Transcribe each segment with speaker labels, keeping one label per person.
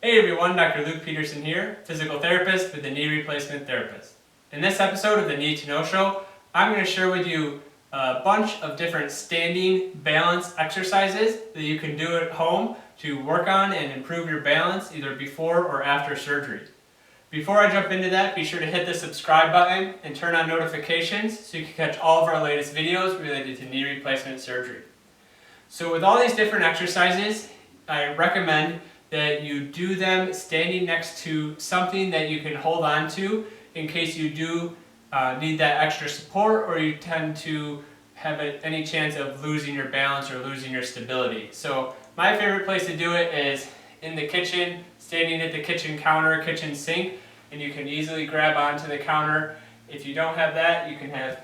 Speaker 1: Hey everyone, Dr. Luke Peterson here, physical therapist with the Knee Replacement Therapist. In this episode of the Knee to Know Show, I'm going to share with you a bunch of different standing balance exercises that you can do at home to work on and improve your balance either before or after surgery. Before I jump into that, be sure to hit the subscribe button and turn on notifications so you can catch all of our latest videos related to knee replacement surgery. So with all these different exercises, I recommend that you do them standing next to something that you can hold on to in case you do need that extra support or you tend to have any chance of losing your balance or losing your stability. So my favorite place to do it is in the kitchen, standing at the kitchen counter, kitchen sink, and you can easily grab onto the counter. If you don't have that, you can have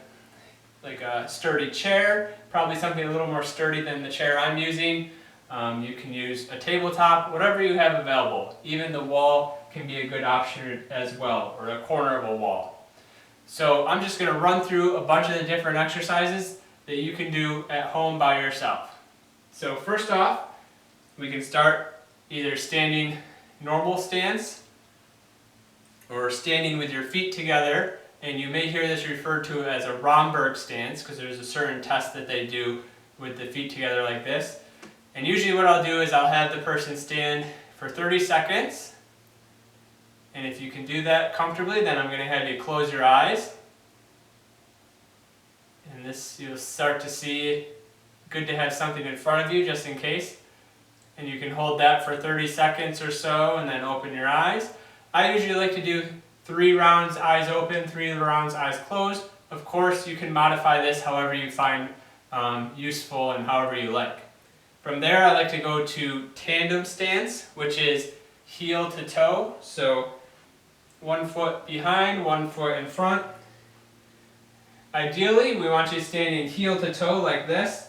Speaker 1: like a sturdy chair, probably something a little more sturdy than the chair I'm using. You can use a tabletop, whatever you have available. Even the wall can be a good option as well, or a corner of a wall. So I'm just going to run through a bunch of the different exercises that you can do at home by yourself. So first off, we can start either standing normal stance or standing with your feet together, and you may hear this referred to as a Romberg stance because there's a certain test that they do with the feet together like this. And usually what I'll do is I'll have the person stand for 30 seconds. And if you can do that comfortably, then I'm going to have you close your eyes. And this you'll start to see, good to have something in front of you just in case. And you can hold that for 30 seconds or so and then open your eyes. I usually like to do 3 rounds eyes open, 3 rounds eyes closed. Of course, you can modify this however you find useful and however you like. From there, I like to go to tandem stance, which is heel to toe. So 1 foot behind, 1 foot in front. Ideally, we want you standing heel to toe like this.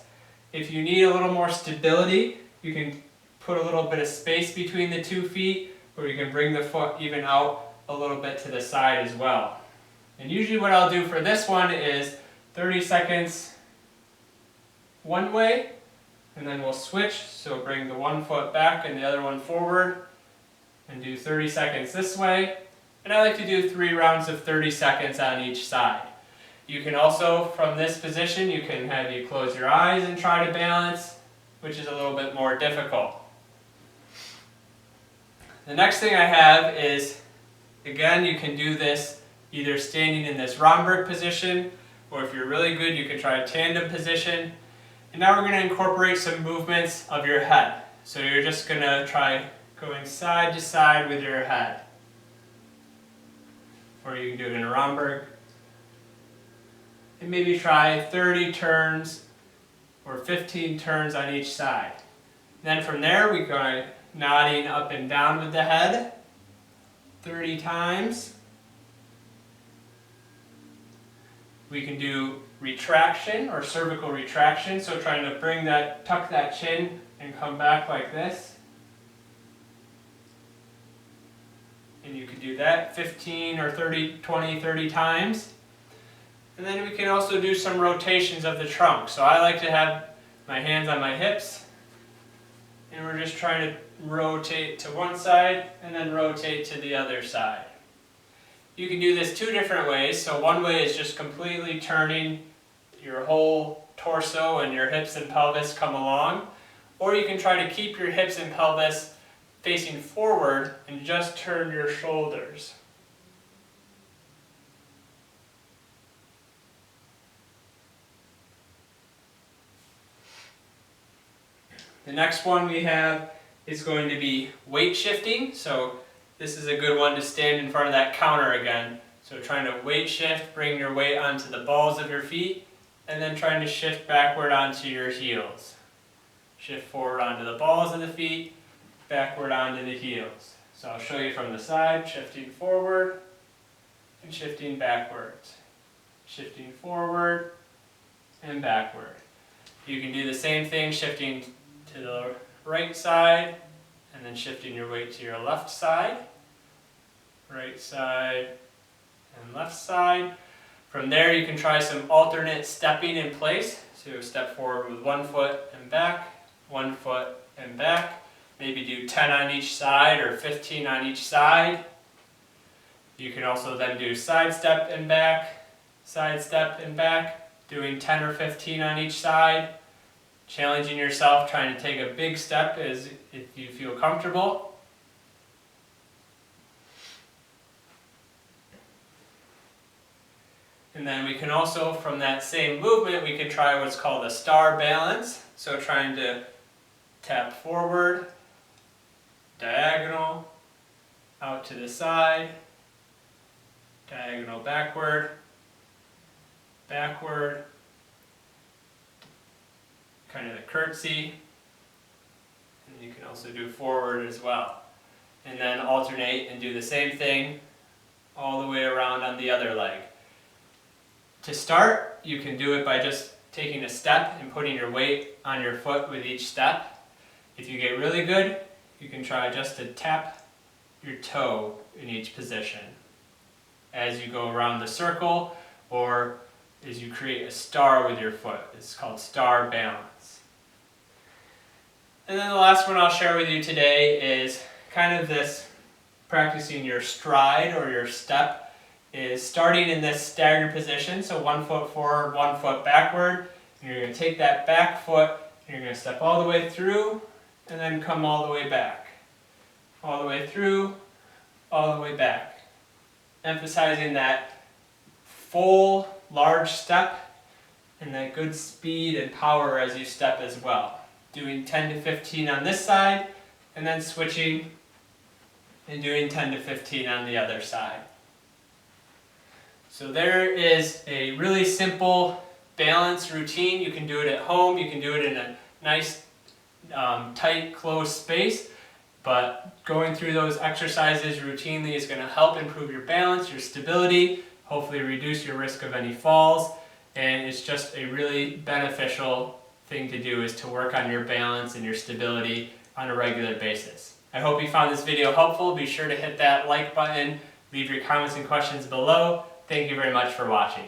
Speaker 1: If you need a little more stability, you can put a little bit of space between the 2 feet, or you can bring the foot even out a little bit to the side as well. And usually what I'll do for this one is 30 seconds one way, and then we'll switch, so bring the 1 foot back and the other one forward, and do 30 seconds this way. And I like to do 3 rounds of 30 seconds on each side. You can also, from this position, you can have you close your eyes and try to balance, which is a little bit more difficult. The next thing I have is, again, you can do this either standing in this Romberg position, or if you're really good, you can try a tandem position. And now we're going to incorporate some movements of your head. So you're just going to try going side to side with your head. Or you can do it in a Romberg. And maybe try 30 turns or 15 turns on each side. Then from there we go nodding up and down with the head 30 times. We can do retraction or cervical retraction, so trying to bring that, tuck that chin and come back like this. And you can do that 15 or 30, 20, 30 times. And then we can also do some rotations of the trunk. So I like to have my hands on my hips, and we're just trying to rotate to one side and then rotate to the other side. You can do this 2 different ways. So one way is just completely turning your whole torso and your hips and pelvis come along. Or you can try to keep your hips and pelvis facing forward and just turn your shoulders. The next one we have is going to be weight shifting. So this is a good one to stand in front of that counter again. So trying to weight shift, bring your weight onto the balls of your feet, and then trying to shift backward onto your heels. Shift forward onto the balls of the feet, backward onto the heels. So I'll show you from the side, shifting forward and shifting backwards. Shifting forward and backward. You can do the same thing, shifting to the right side, and then shifting your weight to your left side. Right side and left side. From there you can try some alternate stepping in place. So step forward with 1 foot and back, 1 foot and back, maybe do 10 on each side or 15 on each side. You can also then do side step and back, doing 10 or 15 on each side. Challenging yourself, trying to take a big step as if you feel comfortable. And then we can also, from that same movement, we can try what's called a star balance. So trying to tap forward, diagonal, out to the side, diagonal backward, backward, kind of the curtsy, and you can also do forward as well. And then alternate and do the same thing all the way around on the other leg. To start, you can do it by just taking a step and putting your weight on your foot with each step. If you get really good, you can try just to tap your toe in each position as you go around the circle or as you create a star with your foot. It's called star balance. And then the last one I'll share with you today is kind of this practicing your stride or your step, is starting in this staggered position. So 1 foot forward, 1 foot backward. And you're going to take that back foot and you're going to step all the way through and then come all the way back. All the way through, all the way back. Emphasizing that full, large step and that good speed and power as you step as well. Doing 10 to 15 on this side and then switching and doing 10 to 15 on the other side. So there is a really simple balance routine. You can do it at home, you can do it in a nice tight closed space, but going through those exercises routinely is going to help improve your balance, your stability, hopefully reduce your risk of any falls, and it's just a really beneficial thing to do, is to work on your balance and your stability on a regular basis. I hope you found this video helpful. Be sure to hit that like button, leave your comments and questions below. Thank you very much for watching.